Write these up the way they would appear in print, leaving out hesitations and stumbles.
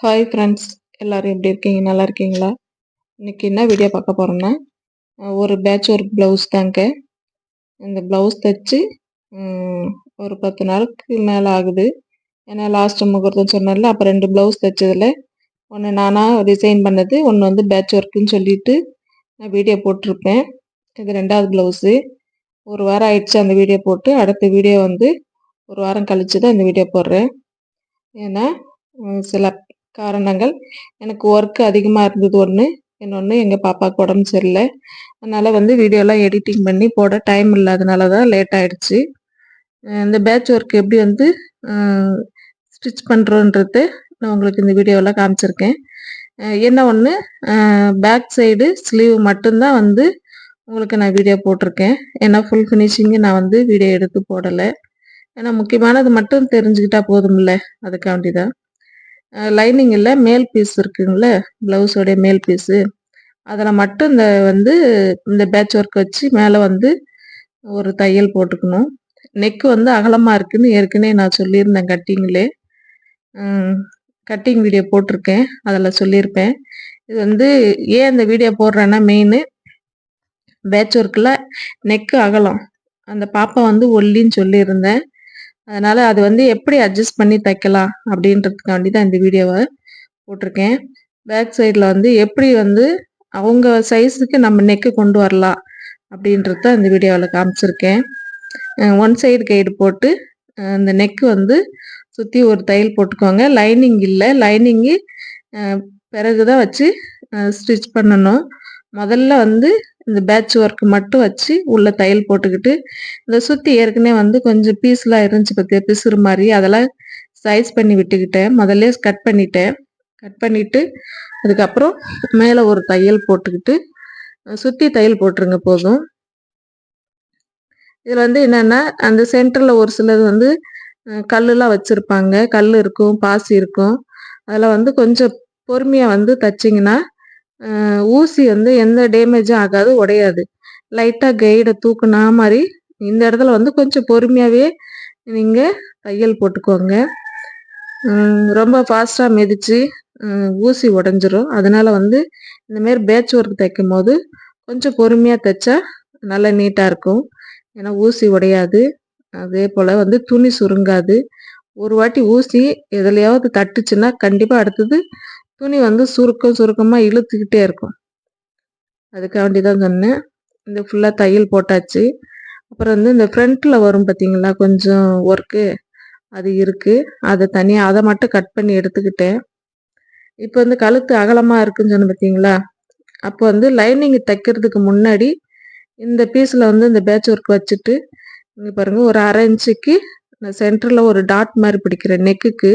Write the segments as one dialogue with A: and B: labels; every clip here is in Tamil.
A: ஹாய் ஃப்ரெண்ட்ஸ், எல்லோரும் எப்படி இருக்கீங்க? நல்லா இருக்கீங்களா? இன்றைக்கி என்ன வீடியோ பார்க்க போகிறோன்னா, ஒரு பேட்ச் ஒர்க் ப்ளவுஸ் தாங்க. இந்த ப்ளவுஸ் தைச்சி ஒரு 10 நாளுக்கு மேலே ஆகுது. ஏன்னா லாஸ்ட்டு முகூர்த்தம் சொன்னேன்ல, அப்போ 2 ப்ளவுஸ் தைச்சதில் ஒன்று நானாக டிசைன் பண்ணது, ஒன்று வந்து பேட்ச் ஒர்க்குன்னு சொல்லிட்டு நான் வீடியோ போட்டிருப்பேன். இது 2வது ப்ளவுஸு. ஒரு வாரம் ஆயிடுச்சு அந்த வீடியோ போட்டு. அடுத்த வீடியோ வந்து ஒரு வாரம் கழித்து தான் இந்த வீடியோ போடுறேன். ஏன்னா சில காரணங்கள், எனக்கு ஒர்க் அதிகமாக இருந்தது ஒன்று, இன்னொன்று எங்கள் பாப்பாவுக்கு உடம்பு சரியில்லை. அதனால் வந்து வீடியோலாம் எடிட்டிங் பண்ணி போட டைம் இல்லாதனால தான் லேட் ஆகிடுச்சு. இந்த பேட்ச் ஒர்க் எப்படி வந்து ஸ்டிச் பண்ணுறோன்றது நான் உங்களுக்கு இந்த வீடியோவில் காமிச்சிருக்கேன். என்ன ஒன்று, பேக் சைடு ஸ்லீவ் மட்டும்தான் வந்து உங்களுக்கு நான் வீடியோ போட்டிருக்கேன். ஏன்னா ஃபுல் ஃபினிஷிங்கு நான் வந்து வீடியோ எடுத்து போடலை. ஏன்னா முக்கியமானது மட்டும் தெரிஞ்சுக்கிட்டா போதும்ல, அதுக்காண்டி தான். லைனிங் இல்லை, மேல் பீஸ் இருக்குங்கள, ப்ளவுஸோடைய மேல் பீஸு, அதில் மட்டும் இந்த பேட்ச் ஒர்க் வச்சு மேலே வந்து ஒரு தையல் போட்டுக்கணும். நெக்கு வந்து அகலமாக இருக்குதுன்னு ஏற்கனவே நான் சொல்லியிருந்தேன் கட்டிங்லே. கட்டிங் வீடியோ போட்டிருக்கேன், அதில் சொல்லியிருப்பேன். இது வந்து ஏன் இந்த வீடியோ போடுறேன்னா, மெயினு பேட்ச் ஒர்க்கில் நெக்கு அகலம். அந்த பாப்பா வந்து ஒல்லின்னு சொல்லியிருந்தேன். அதனால் அது வந்து எப்படி அட்ஜஸ்ட் பண்ணி தைக்கலாம் அப்படின்றதுக்காண்டி தான் இந்த வீடியோவை போட்டிருக்கேன். பேக் சைடில் வந்து எப்படி வந்து அவங்க சைஸுக்கு நம்ம நெக்கு கொண்டு வரலாம் அப்படின்றது தான் இந்த வீடியோவில் காமிச்சிருக்கேன். ஒன் சைடு கைடு போட்டு இந்த நெக்கு வந்து சுற்றி ஒரு தையல் போட்டுக்கோங்க. லைனிங் இல்லை, லைனிங்கு பிறகு தான் வச்சு ஸ்டிச் பண்ணணும். முதல்ல வந்து இந்த பேட்ச் ஒர்க் மட்டும் வச்சு உள்ளே தையல் போட்டுக்கிட்டு, இந்த சுற்றி ஏற்கனவே வந்து கொஞ்சம் பீஸ்லாம் இருந்துச்சு பார்த்தியா, பிசுறு மாதிரி, அதெல்லாம் சைஸ் பண்ணி விட்டுக்கிட்டேன். முதல்ல கட் பண்ணிட்டேன். கட் பண்ணிவிட்டு அதுக்கப்புறம் மேலே ஒரு தையல் போட்டுக்கிட்டு சுற்றி தையல் போட்டுருங்க போதும். இதில் வந்து என்னென்னா, அந்த சென்டரில் ஒரு சிலது வந்து கல்லுலாம் வச்சுருப்பாங்க. கல் இருக்கும், பாசி இருக்கும். அதில் வந்து கொஞ்சம் பொறுமையாக வந்து தைச்சிங்கன்னா ஊசி வந்து எந்த டேமேஜும் ஆகாது, உடையாது. லைட்டாக கைடை தூக்குனா மாதிரி இந்த இடத்துல வந்து கொஞ்சம் பொறுமையாகவே நீங்கள் தையல் போட்டுக்கோங்க. ரொம்ப ஃபாஸ்ட்டாக மிதித்து ஊசி உடஞ்சிரும். அதனால் வந்து இந்தமாரி பேட்ச் ஒர்க் தைக்கும் போது கொஞ்சம் பொறுமையாக தைச்சா நல்லா நீட்டாக இருக்கும். ஏன்னா ஊசி உடையாது. அதே போல் வந்து துணி சுருங்காது. ஒரு வாட்டி ஊசி எதுலையாவது தட்டுச்சுன்னா கண்டிப்பாக அடுத்தது துணி வந்து சுருக்கமாக இழுத்துக்கிட்டே இருக்கும். அதுக்காண்டி தான் சொன்னேன். இந்த ஃபுல்லாக தையல் போட்டாச்சு. அப்புறம் வந்து இந்த ஃப்ரண்ட்டில் வரும் பார்த்தீங்களா கொஞ்சம் ஒர்க்கு, அது இருக்குது. அதை மட்டும் கட் பண்ணி எடுத்துக்கிட்டேன். இப்போ வந்து கழுத்து அகலமாக இருக்குன்னு சொன்னேன் பார்த்தீங்களா, அப்போ வந்து லைனிங் தைக்கிறதுக்கு முன்னாடி இந்த பீஸில் வந்து இந்த பேட்ச் ஒர்க் வச்சுட்டு இங்கே பாருங்கள், ஒரு 1/2 இன்ச்சுக்கு நான் சென்டரில் ஒரு டாட் மாதிரி பிடிக்கிறேன். நெக்குக்கு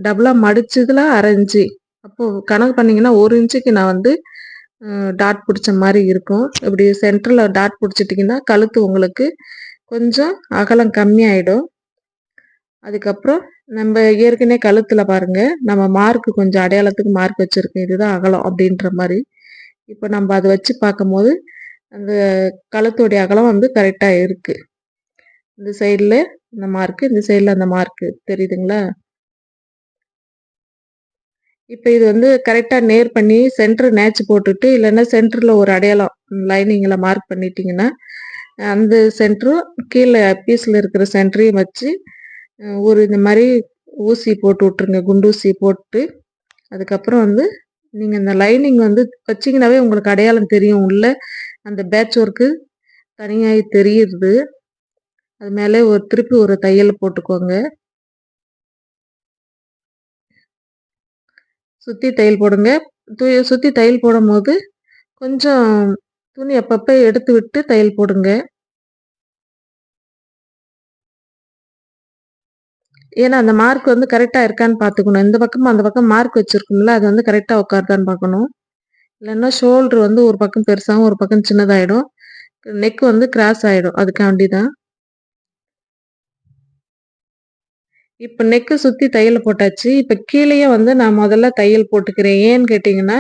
A: டபுளாக மடிச்சதில் 1/2 இன்ச்சு. அப்போது கணக்கு பண்ணிங்கன்னா 1 இன்ச்சுக்கு நான் வந்து டாட் பிடிச்ச மாதிரி இருக்கும். இப்படி சென்டரில் டாட் பிடிச்சிட்டிங்கன்னா கழுத்து உங்களுக்கு கொஞ்சம் அகலம் கம்மியாயிடும். அதுக்கப்புறம் நம்ம ஏற்கனவே கழுத்தில் பாருங்கள், நம்ம மார்க்கு கொஞ்சம் அடையாளத்துக்கு மார்க் வச்சுருக்கேன், இதுதான் அகலம் அப்படின்ற மாதிரி. இப்போ நம்ம அதை வச்சு பார்க்கும்போது அந்த கழுத்துடைய அகலம் வந்து கரெக்டாக இருக்குது. இந்த சைடில் இந்த மார்க்கு, இந்த சைடில் அந்த மார்க்கு தெரியுதுங்களா? இப்போ இது வந்து கரெக்டாக நேர் பண்ணி சென்டர் நேச்சு போட்டுட்டு, இல்லைன்னா சென்டரில் ஒரு அடையாளம் லைனிங்கில் மார்க் பண்ணிட்டீங்கன்னா அந்த சென்டரும் கீழே பீஸில் இருக்கிற சென்டரையும் வச்சு ஒரு இந்த மாதிரி ஊசி போட்டு விட்ருங்க, குண்டூசி போட்டு. அதுக்கப்புறம் வந்து நீங்கள் இந்த லைனிங் வந்து வச்சிங்கனாவே உங்களுக்கு அடையாளம் தெரியும். உள்ள அந்த பேட்ச் ஒர்க்கு தனியாக தெரியுது. அது மேலே திருப்பி ஒரு தையல் போட்டுக்கோங்க. சுற்றி தையல் போடுங்க. சுற்றி தையல் போடும்போது கொஞ்சம் துணி அப்பப்போ எடுத்து விட்டு தையல் போடுங்க. ஏன்னா அந்த மார்க் வந்து கரெக்டாக இருக்கான்னு பார்த்துக்கணும். இந்த பக்கமும் அந்த பக்கம் மார்க் வச்சுருக்கோம்ல, அது வந்து கரெக்டாக உட்காருதான்னு பார்க்கணும். இல்லைன்னா ஷோல்ட்ரு வந்து ஒரு பக்கம் பெருசாகவும் ஒரு பக்கம் சின்னதாகிடும். நெக் வந்து கிராஸ் ஆகிடும். அதுக்காண்டி தான். இப்போ நெக்கு சுற்றி தையல் போட்டாச்சு. இப்போ கீழேயே வந்து நான் முதல்ல தையல் போட்டுக்கிறேன். ஏன்னு கேட்டிங்கன்னா,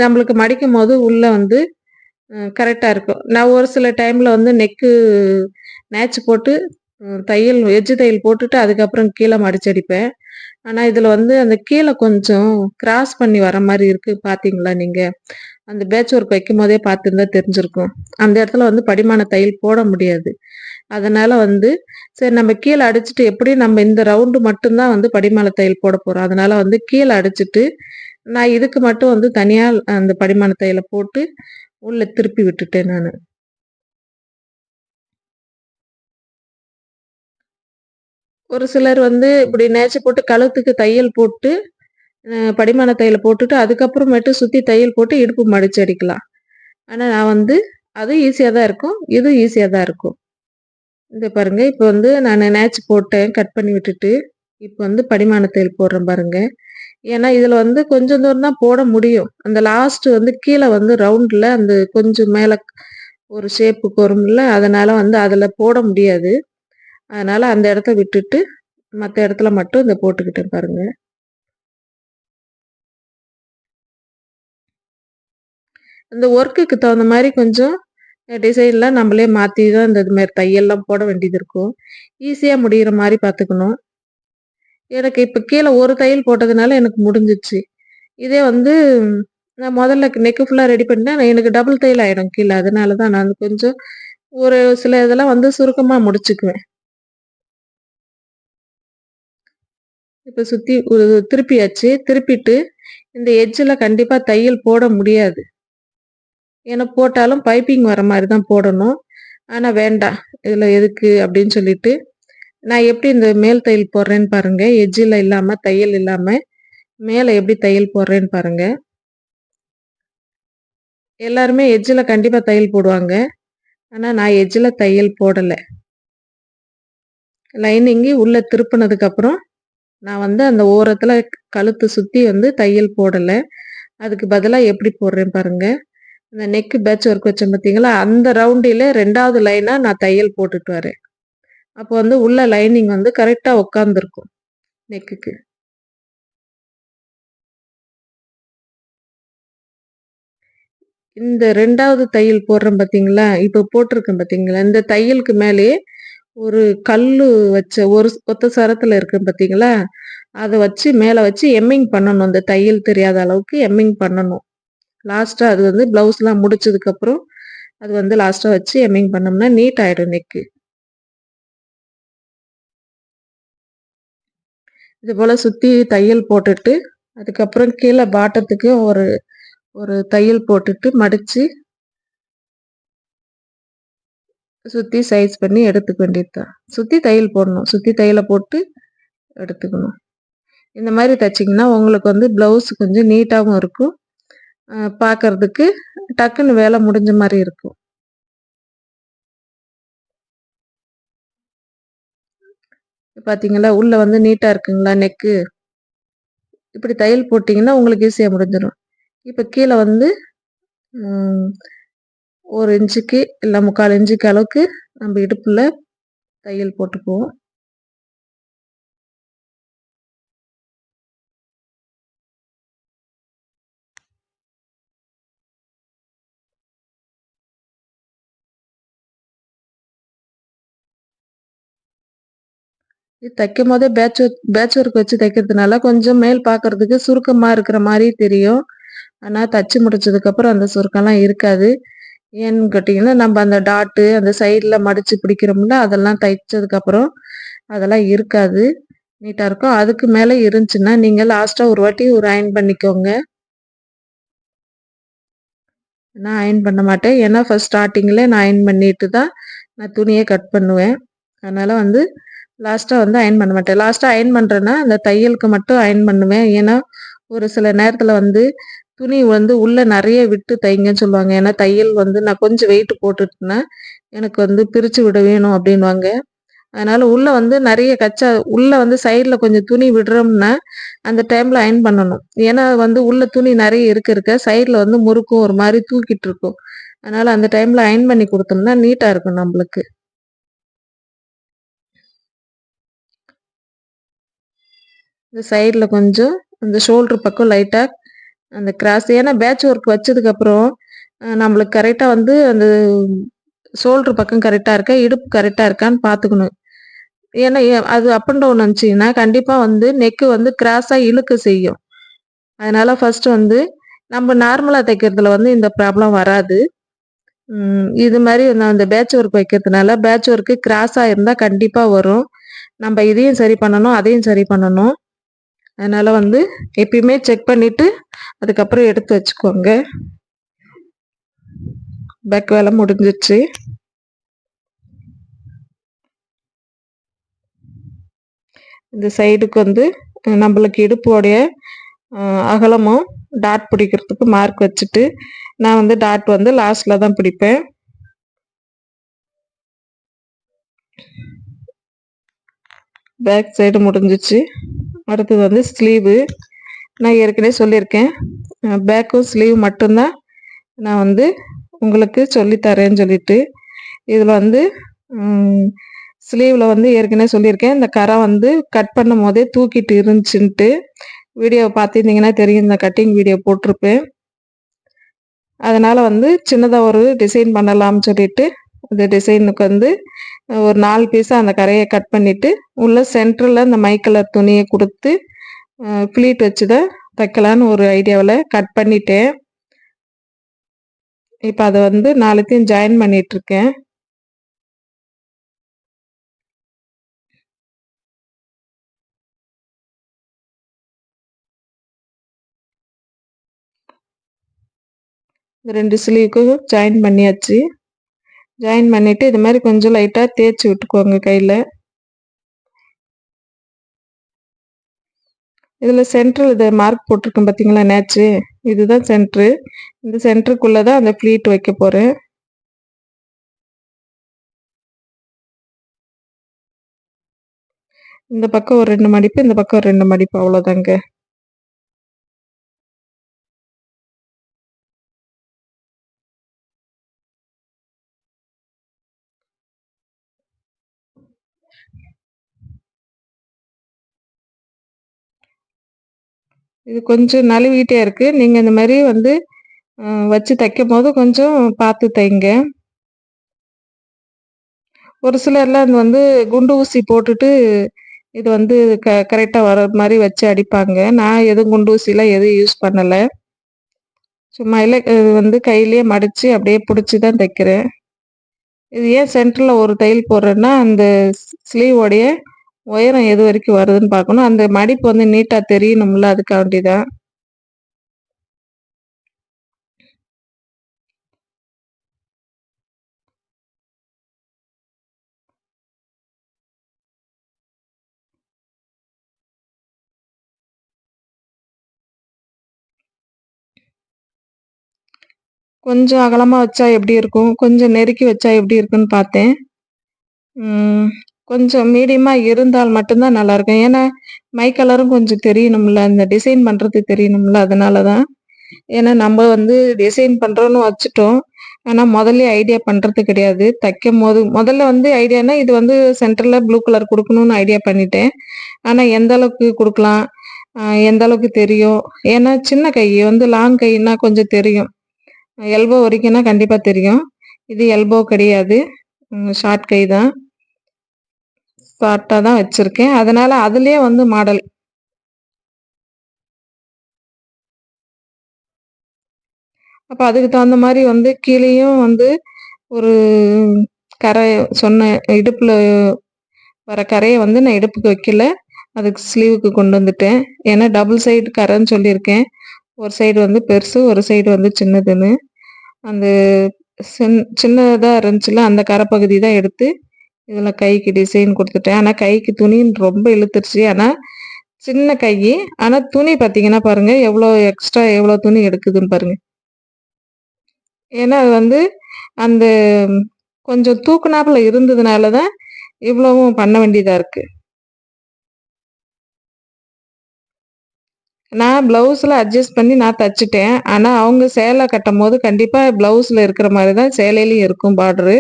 A: நம்மளுக்கு மடிக்கும் போது உள்ளே வந்து கரெக்டாக இருக்கும். நான் ஒரு சில டைமில் வந்து நெக்கு நேச்சு போட்டு தையல் எட்ஜ் தையல் போட்டுட்டு அதுக்கப்புறம் கீழே மடிச்சடிப்பேன். ஆனா, இதுல வந்து அந்த கீழ கொஞ்சம் கிராஸ் பண்ணி வர மாரி இருக்கு பார்த்தீங்களா நீங்க? அந்த பேட்ச் ஒர்க் வைக்கும்போதே பார்த்துருந்தா தெரிஞ்சிருக்கும். அந்த இடத்துல வந்து படிமான தையல் போட முடியாது. அதனால வந்து சரி நம்ம கீழ அடிச்சுட்டு எப்படியும் நம்ம இந்த ரவுண்டு மட்டும் தான் வந்து படிமான தையல் போட போறோம். அதனால வந்து கீழ அடிச்சுட்டு, நான் இதுக்கு மட்டும் வந்து தனியா அந்த படிமான தையல போட்டு உள்ள திருப்பி விட்டுட்டேன் நானு. ஒரு சிலர் வந்து இப்படி நேச்சு போட்டு கழுத்துக்கு தையல் போட்டு, படிமான தையல போட்டுட்டு, அதுக்கப்புறமேட்டு சுத்தி தையல் போட்டு இடுப்பு மடிச்சு அடிக்கலாம். ஆனா நான் வந்து அதுவும் ஈஸியா தான் இருக்கும். இதுவும் ஈஸியா தான் இருக்கும். இந்த பாருங்க, இப்ப வந்து நானு நேச்சு போட்டேன். கட் பண்ணி விட்டுட்டு, இப்ப வந்து படிமான தையல் போடுறேன் பாருங்க. ஏன்னா, இதுல வந்து கொஞ்சம் தூரம் தான் போட முடியும். அந்த லாஸ்ட் வந்து கீழ வந்து ரவுண்ட்ல அந்த கொஞ்சம் மேல ஒரு ஷேப்புக்கு வரும்ல, அதனால வந்து அதுல போட முடியாது. அதனால அந்த இடத்த விட்டுட்டு, மத்த இடத்துல மட்டும் இந்த போட்டுக்கிட்டேன் பாருங்க. இந்த ஒர்க்குக்கு தகுந்த மாரி கொஞ்சம் டிசைன்லாம் நம்மளே மாத்தி தான் இந்த இது மாரி தையல்லாம் போட வேண்டியது இருக்கும். ஈஸியா முடியிற மாரி பார்த்துக்கணும். எனக்கு இப்ப கீழ ஒரு தையல் போட்டதுனால எனக்கு முடிஞ்சிருச்சு. இதே வந்து நான் முதல்ல நெக்கு ஃபுல்லா ரெடி பண்ணிட்டேன். எனக்கு டபுள் தையல் ஆயிடும் கீழ. அதனால தான் நான் கொஞ்சம் ஒரு சில இதெல்லாம் வந்து சுருக்கமா முடிச்சுக்குவேன். இப்ப சுத்தி திருப்பியாச்சு. திருப்பிட்டு இந்த எட்ஜ்ல கண்டிப்பா தையல் போட முடியாது. ஏன்னா போட்டாலும் பைப்பிங் வர மாரி தான் போடணும். ஆனா வேண்டாம். இதுல எதுக்கு அப்படின்னு சொல்லிட்டு, நான் எப்படி இந்த மேல் தையல் போடுறேன்னு பாருங்க. எட்ஜ்ல இல்லாம, தையல் இல்லாம, மேல எப்படி தையல் போடுறேன்னு பாருங்க. எல்லாருமே எட்ஜ்ல கண்டிப்பா தையல் போடுவாங்க. ஆனா நான் எட்ஜ்ல தையல் போடல. லைனிங்கு உள்ள திருப்புனதுக்கப்புறம், நான் வந்து அந்த ஓரத்துல கழுத்து சுத்தி வந்து தையல் போடல. அதுக்கு பதிலா எப்படி போடுறேன் பாருங்க. இந்த நெக் பேட்ச் ஒர்க் வச்சேன் பார்த்தீங்களா? அந்த ரவுண்டிலே 2வது லைனா நான் தையல் போட்டுட்டு வரேன். அப்போ வந்து உள்ள லைனிங் வந்து கரெக்ட்டா உட்காந்துருக்கும் நெக்குக்கு. இந்த 2வது தையல் போடுறேன் பார்த்தீங்களா? இப்ப போட்டிருக்கேன் பார்த்தீங்களா? இந்த தையலுக்கு மேலேயே ஒரு கல்லு வச்ச ஒரு ஒத்த சரத்துல இருக்கு பார்த்தீங்களா? அத வச்சு மேல வச்சு எம்மிங் பண்ணணும். அந்த தையல் தெரியாத அளவுக்கு எம்மிங் பண்ணணும். லாஸ்ட்டா அது வந்து ப்ளவுஸ்லாம் முடிச்சதுக்கப்புறம், அது வந்து லாஸ்ட்டா வச்சு எம்மிங் பண்ணோம்னா நீட் ஆயிடும் நெக்கு. இது போல சுத்தி தையல் போட்டுட்டு, அதுக்கப்புறம் கீழ பாட்டத்துக்கு ஒரு ஒரு தையல் போட்டுட்டு மடிச்சு, சுத்தி சைஸ் பண்ணி எடுத்துக்க வேண்டியது தான். சுத்தி தையல் போடணும். சுத்தி தையல போட்டு எடுத்துக்கணும். இந்த மாரி தச்சீங்கன்னா, உங்களுக்கு வந்து ப்ளவுஸ் கொஞ்சம் நீட்டாவும் இருக்கும். பார்க்கறதுக்கு டக்குன்னு வேல முடிஞ்ச மாரி இருக்கும். பார்த்தீங்களா, உள்ள வந்து நீட்டா இருக்குங்களா நெக்கு? இப்படி தையல் போட்டீங்கன்னா, உங்களுக்கு ஈஸியா முடிஞ்சிரும். இப்ப கீழ வந்து ம் 1 இன்ச்சுக்கு இல்ல 3/4 இன்ச்சுக்கு அளவுக்கு நம்ம இடுப்புல தையல் போட்டுக்குவோம். இது தைக்கும்போதே பேட்ச் ஒர்க் வச்சு தைக்கிறதுனால கொஞ்சம் மேல் பார்க்கறதுக்கு சுருக்கமா இருக்கிற மாரி தெரியும். ஆனா தச்சு முடிச்சதுக்கப்புறம் அந்த சுருக்கம்லாம் இருக்காது. ஏன்னு கேட்டீங்கன்னா, நம்ம அந்த டாட்டு அந்த சைடுல மடிச்சு பிடிக்கிறோம்ல, அதெல்லாம் தைச்சதுக்கப்புறம் அதெல்லாம் இருக்காது. நீட்டா இருக்கும். அதுக்கு மேல இருந்துச்சுன்னா, நீங்க லாஸ்ட்டா ஒரு வாட்டி ஒரு அயர்ன் பண்ணிக்கோங்க. நான் அயர்ன் பண்ண மாட்டேன். ஏன்னா ஃபர்ஸ்ட் ஸ்டார்ட்டிங்ல நான் அயர்ன் பண்ணிட்டு தான் நான் துணியே கட் பண்ணுவேன். அதனால வந்து லாஸ்ட்டா வந்து அயர்ன் பண்ண மாட்டேன். லாஸ்ட்டா அயர்ன் பண்றேன்னா, அந்த தையலுக்கு மட்டும் அயர்ன் பண்ணுவேன். ஏன்னா, ஒரு சில நேரத்துல வந்து துணி வந்து உள்ள நெறைய விட்டு தைங்கன்னு சொல்லுவாங்க. ஏன்னா தையல் வந்து நான் கொஞ்சம் வெயிட் போட்டுட்டேன்னா, எனக்கு வந்து பிரிச்சு விட வேணும் அப்டின்னுவாங்க. அதனால உள்ள வந்து நெறைய உள்ள வந்து சைடுல கொஞ்சம் துணி விடுறோம்னா, அந்த டைம்ல அயர்ன் பண்ணணும். ஏன்னா வந்து உள்ள துணி நெறைய இருக்க சைடுல வந்து முறுக்கும் ஒரு மாரி தூக்கிட்டு இருக்கும். அதனால அந்த டைம்ல அயர்ன் பண்ணி குடுத்தோம்னா நீட்டா இருக்கும் நம்பளுக்கு. இந்த சைடுல கொஞ்சம் அந்த ஷோல்டர் பக்கம் லைட்டா அந்த கிராஸ் ஏன்னா பேட்ச் ஒர்க் வச்சதுக்கப்புறம் நம்மளுக்கு கரெக்ட்டா வந்து அந்த ஷோல்டர் பக்கம் கரெக்ட்டா இருக்கா, இடுப்பு கரெக்ட்டா இருக்கான்னு பார்த்துக்கணும். ஏன்னா அது அப் அண்ட் டவுன் இருந்துச்சுன்னா கண்டிப்பா வந்து நெக்கு வந்து கிராஸா இழுக்க செய்யும். அதனால ஃபர்ஸ்ட் வந்து நம்ம நார்மலா தைக்கிறதுல வந்து இந்த ப்ராப்ளம் வராது. இது மாரி நான் இந்த பேட்ச் ஒர்க் வைக்கிறதுனால பேட்ச் ஒர்க்கு கிராஸா இருந்தா கண்டிப்பா வரும். நம்ம இதையும் சரி பண்ணணும், அதையும் சரி பண்ணணும். அதனால வந்து எப்பயுமே செக் பண்ணிட்டு அதுக்கப்புறம் எடுத்து வச்சுக்கோங்க. பேக் வேலை முடிஞ்சிருச்சு. இந்த சைடுக்கு வந்து நம்மளுக்கு இடுப்போடைய அகலமும் டாட் பிடிக்கிறதுக்கு மார்க் வச்சுட்டு நான் வந்து டாட் வந்து லாஸ்ட்ல தான் பிடிப்பேன். பேக் சைடு முடிஞ்சிச்சு. அடுத்தது வந்து ஸ்லீவு. நான் ஏற்கனவே சொல்லியிருக்கேன், பேக்கும் ஸ்லீவ் மட்டும்தான் நான் வந்து உங்களுக்கு சொல்லித்தரேன்னு சொல்லிட்டு. இதில் வந்து ஸ்லீவில் வந்து ஏற்கனவே சொல்லியிருக்கேன், இந்த கரை வந்து கட் பண்ணும் போதே தூக்கிட்டு இருந்துச்சுன்ட்டு. வீடியோ பார்த்துருந்தீங்கன்னா தெரியும், இந்த கட்டிங் வீடியோ போட்டிருப்பேன். அதனால் வந்து சின்னதாக ஒரு டிசைன் பண்ணலாம்னு சொல்லிட்டு இந்த டிசைனுக்கு வந்து ஒரு 4 பீஸாக அந்த கரையை கட் பண்ணிவிட்டு உள்ள சென்டரில் இந்த மை கலர் துணியை கொடுத்து ஃப்ளீட் வச்சு தான் தைக்கலான்னு ஒரு ஐடியாவில் கட் பண்ணிட்டேன். இப்போ அதை வந்து 4த்தையும் ஜாயின் பண்ணிகிட்ருக்கேன். இந்த 2 ஸ்லீவுக்கும் ஜாயின் பண்ணியாச்சு. ஜாயின் பண்ணிவிட்டு இது மாதிரி கொஞ்சம் லைட்டாக தேய்ச்சி விட்டுக்கோங்க கையில். இதில் சென்ட்ரு இதை மார்க் போட்டிருக்கேன் பார்த்தீங்களா, நேச்சு, இதுதான் சென்ட்ரு. இந்த சென்டருக்குள்ளே தான் அந்த ஃப்ளீட் வைக்க போகிறேன். இந்த பக்கம் ஒரு 2 மடிப்பு, இந்த பக்கம் ஒரு 2 மடிப்பு, அவ்வளோதாங்க. இது கொஞ்சம் நழுவிட்டே இருக்கு. நீங்க இந்த மாதிரி வந்து வச்சு தைக்கும் போது கொஞ்சம் பார்த்து தைங்க. ஒரு சிலர்லாம் இது வந்து குண்டு ஊசி போட்டுட்டு இது வந்து கரெக்டாக வர மாதிரி வச்சு அடிப்பாங்க. நான் எதுவும் குண்டு ஊசிலாம் எதுவும் யூஸ் பண்ணலை. சும்மா இல்லை, இது வந்து கையிலேயே மடித்து அப்படியே பிடிச்சி தான் தைக்கிறேன். இது ஏன் சென்டரில் ஒரு தையல் போடுறேன்னா, அந்த ஸ்லீவோடைய உயரம் எது வரைக்கும் வருதுன்னு பார்க்கணும். அந்த மடிப்பு வந்து நீட்டாக தெரியணும்ல, அதுக்காண்டி தான். கொஞ்சம் அகலமா வச்சா எப்படி இருக்கும், கொஞ்சம் நெருக்கி வச்சா எப்படி இருக்குன்னு பார்த்தேன். கொஞ்சம் மீடியமா இருந்தால் மட்டும்தான் நல்லாயிருக்கும். ஏன்னா மை கலரும் கொஞ்சம் தெரியணும்ல, அந்த டிசைன் பண்ணுறது தெரியணும்ல, அதனால தான். ஏன்னா நம்ம வந்து டிசைன் பண்ணுறோன்னு வச்சுட்டோம். ஆனால் முதல்ல ஐடியா பண்ணுறது கிடையாது. தைக்கும்போது முதல்ல வந்து ஐடியானா இது வந்து சென்டரில் ப்ளூ கலர் கொடுக்கணும்னு ஐடியா பண்ணிட்டேன். ஆனால் எந்த அளவுக்கு கொடுக்கலாம், எந்த அளவுக்கு தெரியும். ஏன்னா சின்ன கை வந்து லாங் கைன்னா கொஞ்சம் தெரியும். எல்போ வரைக்கும்னா கண்டிப்பாக தெரியும். இது எல்போ கிடையாது, ஷார்ட் கை தான். ஷார்ட்டாக தான் வச்சுருக்கேன். அதனால் அதுலேயே வந்து மாடல். அப்போ அதுக்கு தகுந்த மாதிரி வந்து கீழேயும் வந்து ஒரு கரை சொன்ன இடுப்பில் வர கரையை வந்து நான் இடுப்புக்கு வைக்கல, அதுக்கு ஸ்லீவுக்கு கொண்டு வந்துட்டேன். ஏன்னா டபுள் சைடு கரைன்னு சொல்லியிருக்கேன். ஒரு சைடு வந்து பெருசு, ஒரு சைடு வந்து சின்னதுன்னு. அந்த சின்னதாக இருந்துச்சுல, அந்த கரை பகுதி தான் எடுத்து இதில் கைக்கு டிசைன் கொடுத்துட்டேன். ஆனால் கைக்கு துணின்னு ரொம்ப இழுத்துருச்சு. ஆனால் சின்ன கை, ஆனால் துணி பார்த்தீங்கன்னா பாருங்கள் எவ்வளோ எக்ஸ்ட்ரா எவ்வளோ துணி எடுக்குதுன்னு பாருங்கள். ஏன்னா அது வந்து அந்த கொஞ்சம் தூக்குனாப்புல இருந்ததுனால தான் இவ்வளவும் பண்ண வேண்டியதாக இருக்குது. நான் ப்ளவுஸில் அட்ஜஸ்ட் பண்ணி நான் தச்சுட்டேன். ஆனால் அவங்க சேலை கட்டும் போது கண்டிப்பாக ப்ளவுஸில் இருக்கிற மாதிரி தான் சேலையிலையும் இருக்கும் பார்டரு.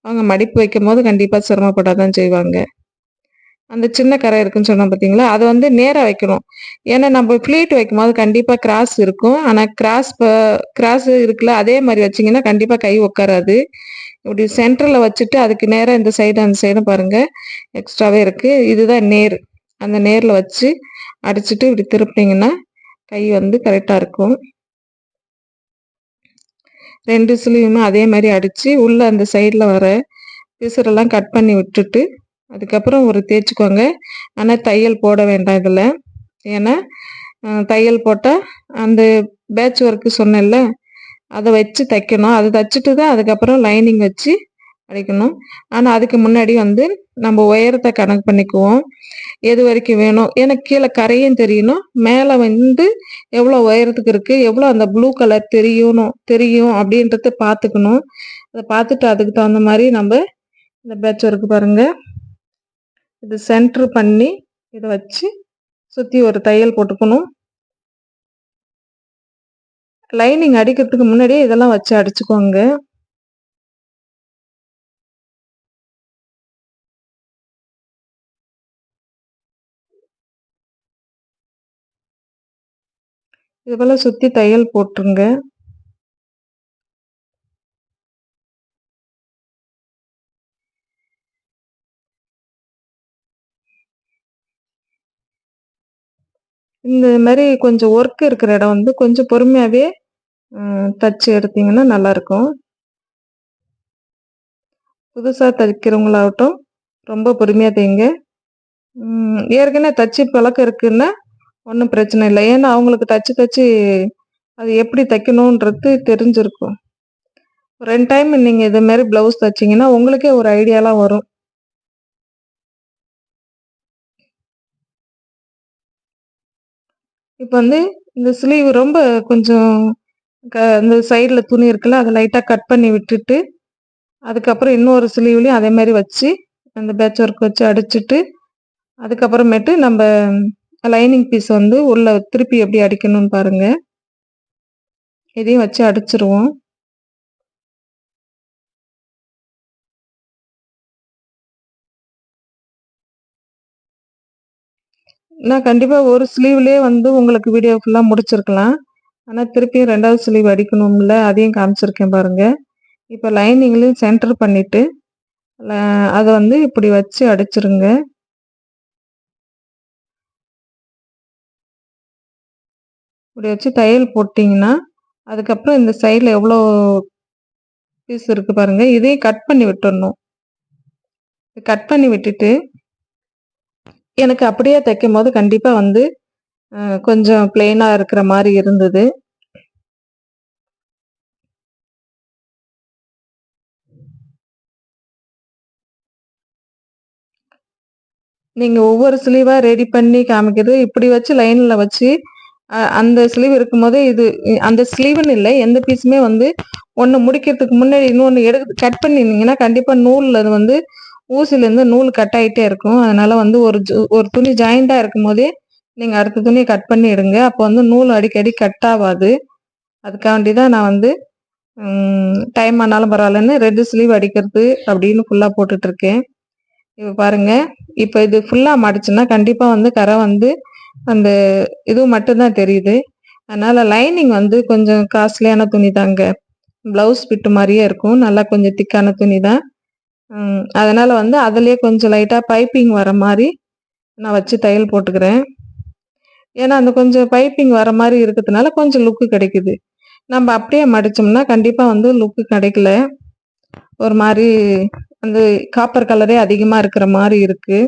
A: அவங்க மடிப்பு வைக்கும் போது கண்டிப்பாக சிரமப்பட தான் செய்வாங்க. அந்த சின்ன கரை இருக்குன்னு சொன்னோம் பார்த்தீங்களா, அதை வந்து நேராக வைக்கணும். ஏன்னா நம்ம ஃப்ளீட் வைக்கும்போது கண்டிப்பாக கிராஸ் இருக்கும். ஆனால் கிராஸ் இருக்குல்ல, அதே மாதிரி வச்சிங்கன்னா கண்டிப்பாக கை உட்காராது. இப்படி சென்டரில் வச்சுட்டு அதுக்கு நேராக இந்த சைடு அந்த சைடும் பாருங்கள் எக்ஸ்ட்ராவே இருக்குது. இதுதான் நேர். அந்த நேரில் வச்சு அடிச்சுட்டு இப்படி திருப்பினீங்கன்னா கை வந்து கரெக்டாக இருக்கும். 2 ஸ்லீவுமே அதே மாதிரி அடித்து உள்ளே அந்த சைடில் வர பிசுரெல்லாம் கட் பண்ணி விட்டுட்டு அதுக்கப்புறம் ஒரு தேய்ச்சிக்கோங்க. ஆனால் தையல் போட வேண்டாம் இதில். ஏன்னா தையல் போட்டால் அந்த பேட்ச் ஒர்க்கு சொன்னேன்ல அதை வச்சு தைக்கணும். அதை தைச்சிட்டு தான் அதுக்கப்புறம் லைனிங் வச்சு அடிக்கணும். ஆனால் அதுக்கு முன்னாடி வந்து நம்ம உயரத்தை கணக்கு பண்ணிக்குவோம். எது வரைக்கும் வேணும், எனக்கு கீழே கரையும் தெரியணும், மேலே வந்து எவ்வளோ உயரத்துக்கு இருக்குது, எவ்வளோ அந்த ப்ளூ கலர் தெரியும் அப்படின்றத பார்த்துக்கணும். அதை பார்த்துட்டு அதுக்கு தகுந்த மாதிரி நம்ம இந்த பேட்ச் ஒர்க்கு பாருங்கள், இது சென்ட்ரு பண்ணி இதை வச்சு சுற்றி ஒரு தையல் போட்டுக்கணும். லைனிங் அடிக்கிறதுக்கு முன்னாடியே இதெல்லாம் வச்சு அடிச்சுக்கோங்க. இது போல் சுற்றி தையல் போட்டுருங்க. இந்த மாதிரி கொஞ்சம் ஒர்க் இருக்கிற இடம் வந்து கொஞ்சம் பொறுமையாகவே தச்சு எடுத்தீங்கன்னா நல்லாயிருக்கும். புதுசாக தைக்கிறவங்களாகட்டும் ரொம்ப பொறுமையாக தைங்க. ஏற்கனவே தச்சு பழக்கம் இருக்குன்னா ஒன்றும் பிரச்சனை இல்லை. ஏன்னா அவங்களுக்கு தச்சு அது எப்படி தைக்கணுன்றது தெரிஞ்சிருக்கும். 2 டைம் நீங்கள் இது மாதிரி ப்ளவுஸ் தைச்சிங்கன்னா உங்களுக்கே ஒரு ஐடியாலாம் வரும். இப்போ வந்து இந்த ஸ்லீவ் ரொம்ப கொஞ்சம் இந்த சைடில் துணி இருக்குல்ல அதை லைட்டாக கட் பண்ணி விட்டுட்டு அதுக்கப்புறம் இன்னொரு ஸ்லீவ்லேயும் அதே மாதிரி வச்சு அந்த பேட்ச் ஒர்க் வச்சு அடிச்சுட்டு அதுக்கப்புறமேட்டு நம்ம லைனிங் பீஸ் வந்து உள்ள திருப்பி எப்படி அடிக்கணும்னு பாருங்க. இதையும் வச்சு அடிச்சிருவோம். நான் கண்டிப்பாக ஒரு ஸ்லீவ்லேயே வந்து உங்களுக்கு வீடியோ ஃபுல்லாக முடிச்சிருக்கலாம். ஆனால் திருப்பியும் 2வது ஸ்லீவ் அடிக்கணும்ல, அதையும் காமிச்சிருக்கேன் பாருங்க. இப்போ லைனிங்லையும் சென்டர் பண்ணிட்டு அதை வந்து இப்படி வச்சு அடிச்சிருங்க. இப்படி வச்சு தையல் போட்டிங்கன்னா அதுக்கப்புறம் இந்த சைடில் எவ்வளோ பீஸ் இருக்குது பாருங்கள், இதையும் கட் பண்ணி விட்டுடணும். கட் பண்ணி விட்டுட்டு எனக்கு அப்படியே தைக்கும் போது கண்டிப்பாக வந்து கொஞ்சம் பிளெயினாக இருக்கிற மாதிரி இருந்தது. நீங்கள் ஒவ்வொரு ஸ்லீவாக ரெடி பண்ணி காமிக்கிறது இப்படி வச்சு லைனில் வச்சு அந்த ஸ்லீவ் இருக்கும்போது இது அந்த ஸ்லீவுன்னு இல்லை, எந்த பீஸுமே வந்து ஒன்று முடிக்கிறதுக்கு முன்னாடி இன்னொன்று கட் பண்ணிருந்தீங்கன்னா கண்டிப்பாக நூலில் அது வந்து ஊசிலேருந்து நூல் கட் ஆகிட்டே இருக்கும். அதனால் வந்து ஒரு துணி ஜாயிண்டாக இருக்கும் போதே நீங்கள் அடுத்த துணியை கட் பண்ணி எடுங்க. அப்போ வந்து நூல் அடிக்கடி கட் ஆகாது. அதுக்காண்டி தான் நான் வந்து டைம் ஆனாலும் பரவாயில்லன்னு 2 ஸ்லீவ் அடிக்கிறது அப்படின்னு ஃபுல்லாக போட்டுட்ருக்கேன். இப்போ பாருங்கள், இப்போ இது ஃபுல்லாக மடிச்சுன்னா கண்டிப்பாக வந்து கரை வந்து அந்த இது மட்டும்தான் தெரியுது. அதனால் லைனிங் வந்து கொஞ்சம் காஸ்ட்லியான துணி தாங்க. ப்ளவுஸ் பிட்டு மாதிரியே இருக்கும். நல்லா கொஞ்சம் திக்கான துணி தான். அதனால் வந்து அதுலேயே கொஞ்சம் லைட்டாக பைப்பிங் வர மாதிரி நான் வச்சு தையல் போட்டுக்கிறேன். ஏன்னா அந்த கொஞ்சம் பைப்பிங் வர மாதிரி இருக்கிறதுனால கொஞ்சம் லுக்கு கிடைக்குது. நம்ம அப்படியே மடித்தோம்னா கண்டிப்பாக வந்து லுக்கு கிடைக்கல. ஒரு மாதிரி அந்த காப்பர் கலரே அதிகமாக இருக்கிற மாதிரி இருக்குது.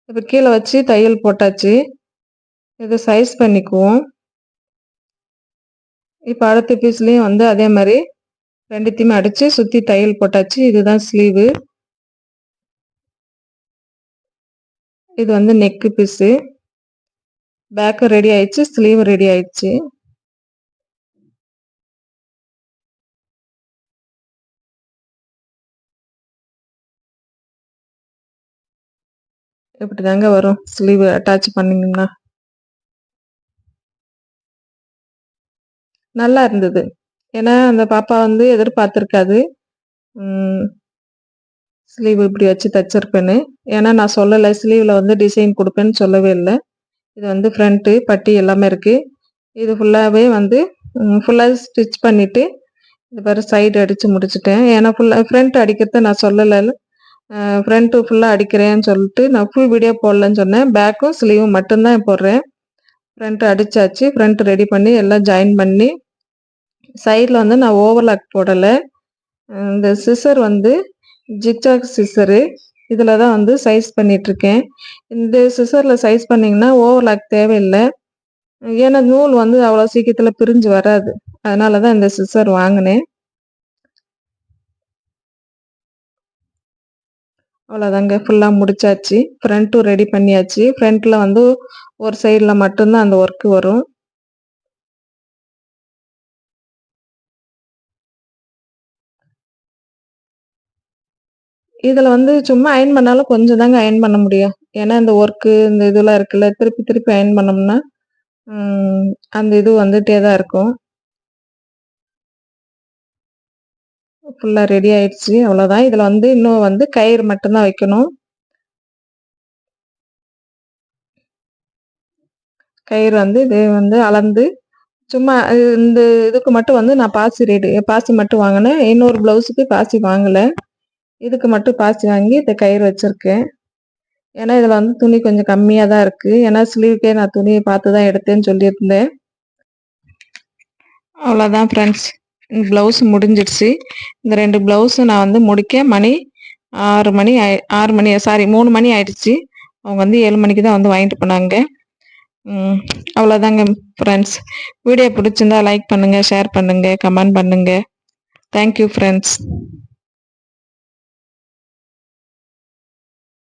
A: இப்போ கீழே வச்சு தையல் போட்டாச்சு. இதை சைஸ் பண்ணிக்குவோம். இப்போ அடுத்த பீஸ்லேயும் வந்து அதே மாதிரி 2த்தையுமே அடித்து சுற்றி தையல் போட்டாச்சு. இதுதான் ஸ்லீவு. இது வந்து நெக்கு பீஸு. பேக்கு ரெடி ஆயிடுச்சு, ஸ்லீவ் ரெடி ஆயிடுச்சு. இப்படி தாங்க வரும் ஸ்லீவ் அட்டாச் பண்ணிங்கன்னா. நல்லா இருந்தது. ஏன்னா அந்த பாப்பா வந்து எதிர்பார்த்துருக்காது ஸ்லீவ் இப்படி வச்சு தைச்சிருப்பேன்னு. ஏன்னா நான் சொல்லலை ஸ்லீவில் வந்து டிசைன் கொடுப்பேன்னு சொல்லவே இல்லை. இது வந்து ஃப்ரண்ட்டு பட்டி எல்லாமே இருக்குது. இது ஃபுல்லாகவே வந்து ஃபுல்லாக ஸ்டிச் பண்ணிவிட்டு இந்த பாரு சைடு அடித்து முடிச்சிட்டேன். ஏன்னா ஃபுல்லாக ஃப்ரண்ட் அடிக்கிறத நான் சொல்லலை. ஃப்ரண்ட்டு ஃபுல்லாக அடிக்கிறேன்னு சொல்லிட்டு நான் ஃபுல் வீடியோ போடலன்னு சொன்னேன். பேக்கும் ஸ்லீவும் மட்டும்தான் போடுறேன். ஃப்ரண்ட் அடித்தாச்சு. ஃப்ரண்ட் ரெடி பண்ணி எல்லாம் ஜாயின் பண்ணி சைடில் வந்து நான் ஓவர்லாக் போடலை. இந்த சிசர் வந்து ஜிக்ஜாக் சிசரு. இதில் தான் வந்து சைஸ் பண்ணிகிட்ருக்கேன். இந்த சிசரில் சைஸ் பண்ணிங்கன்னா ஓவர்லாக் தேவையில்லை. ஏன்னா நூல் வந்து அவ்வளோ சீக்கிரத்தில் பிரிஞ்சு வராது. அதனால தான் இந்த சிசர் வாங்கினேன். அவ்வளோதாங்க, ஃபுல்லாக முடிச்சாச்சு. ஃப்ரண்ட்டும் ரெடி பண்ணியாச்சு. ஃப்ரண்ட்டில் வந்து ஒரு சைடில் மட்டும்தான் அந்த ஒர்க்கு வரும். இதில் வந்து சும்மா அயர்ன் பண்ணாலும் கொஞ்சம் தாங்க அயர்ன் பண்ண முடியும். ஏன்னா இந்த ஒர்க்கு இந்த இதெல்லாம் இருக்குல்ல, திருப்பி திருப்பி அயர்ன் பண்ணோம்னா அந்த இது வந்துகிட்டே தான் இருக்கும். ஃபுல்லாக ரெடி ஆயிடுச்சு. அவ்வளோதான். இதில் வந்து இன்னும் வந்து கயிறு மட்டும்தான் வைக்கணும். கயிறு வந்து இது வந்து அளந்து சும்மா இந்த இதுக்கு மட்டும் வந்து நான் பாசி மட்டும் வாங்கினேன். இன்னொரு ப்ளவுஸுக்கு பாசி வாங்கலை. இதுக்கு மட்டும் பாசி வாங்கி இந்த கயிறு வச்சுருக்கேன். ஏன்னா இதில் வந்து துணி கொஞ்சம் கம்மியாக தான் இருக்குது. ஏன்னா ஸ்லீவுக்கே நான் துணியை பார்த்து தான் எடுத்தேன்னு சொல்லியிருந்தேன். அவ்வளோதான் ஃப்ரெண்ட்ஸ், ப்ளவுஸ் முடிஞ்சிடுச்சு. இந்த 2 ப்ளவுஸும் நான் வந்து முடிக்க மணி 3 மணி ஆயிடுச்சு. அவங்க வந்து 7 மணிக்கு தான் வந்து வாங்கிட்டு போனாங்க. அவ்வளோதாங்க ஃப்ரெண்ட்ஸ். வீடியோ பிடிச்சிருந்தா லைக் பண்ணுங்கள், ஷேர் பண்ணுங்கள், கமெண்ட் பண்ணுங்கள். Thank you friends.